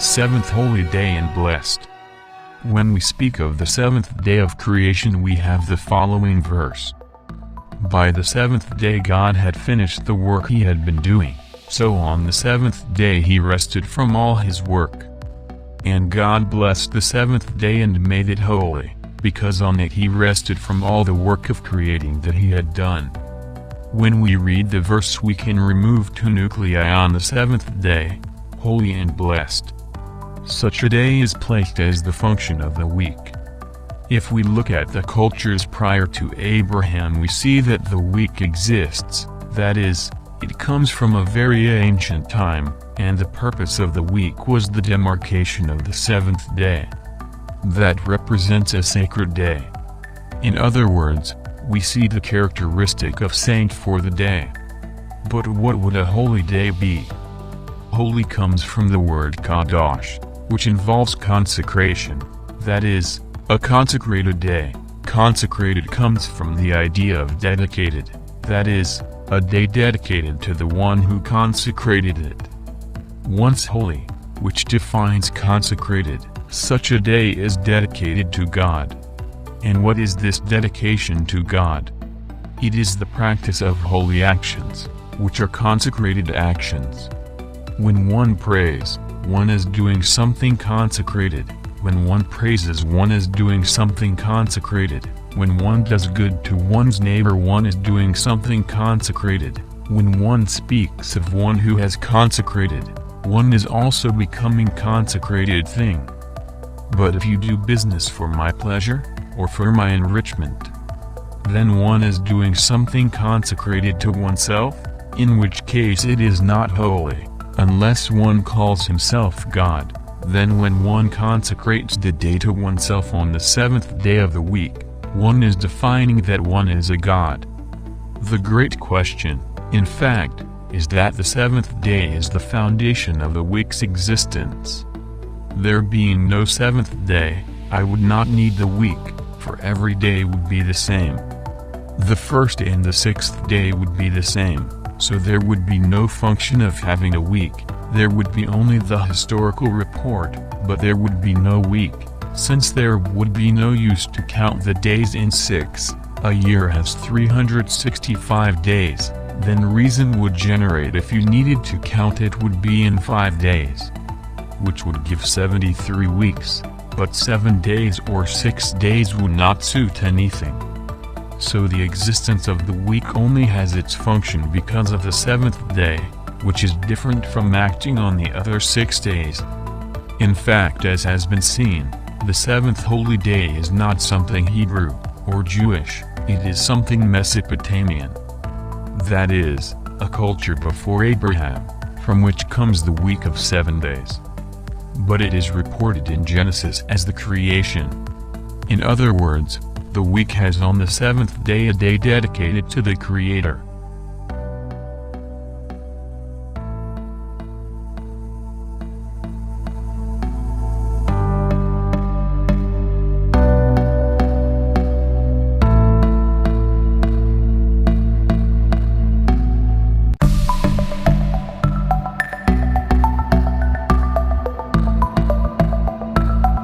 seventh holy day and blessed. When we speak of the seventh day of creation, we have the following verse. By the seventh day God had finished the work he had been doing, so on the seventh day he rested from all his work. And God blessed the seventh day and made it holy, because on it he rested from all the work of creating that he had done. When we read the verse, we can remove two nuclei on the seventh day, holy and blessed. Such a day is placed as the function of the week. If we look at the cultures prior to Abraham, we see that the week exists, that is, it comes from a very ancient time, and the purpose of the week was the demarcation of the seventh day. That represents a sacred day. In other words, we see the characteristic of saint for the day. But what would a holy day be? Holy comes from the word kadosh, which involves consecration, that is, a consecrated day. Consecrated comes from the idea of dedicated, that is, a day dedicated to the one who consecrated it. Once holy, which defines consecrated, such a day is dedicated to God. And what is this dedication to God? It is the practice of holy actions, which are consecrated actions. When one prays, one is doing something consecrated. When one praises, one is doing something consecrated. When one does good to one's neighbor, one is doing something consecrated. When one speaks of one who has consecrated, one is also becoming consecrated thing. But if you do business for my pleasure, or for my enrichment, then one is doing something consecrated to oneself, in which case it is not holy, unless one calls himself God. Then when one consecrates the day to oneself on the seventh day of the week, one is defining that one is a god. The great question, in fact, is that the seventh day is the foundation of the week's existence. There being no seventh day, I would not need the week, for every day would be the same. The first and the sixth day would be the same, so there would be no function of having a week. There would be only the historical report, but there would be no week, since there would be no use to count the days in 6. A year has 365 days, then reason would generate if you needed to count it would be in 5 days, which would give 73 weeks, but 7 days or 6 days would not suit anything. So the existence of the week only has its function because of the seventh day, which is different from acting on the other 6 days. In fact, as has been seen, the seventh holy day is not something Hebrew, or Jewish, it is something Mesopotamian. That is, a culture before Abraham, from which comes the week of 7 days. But it is reported in Genesis as the creation. In other words, the week has on the seventh day a day dedicated to the Creator.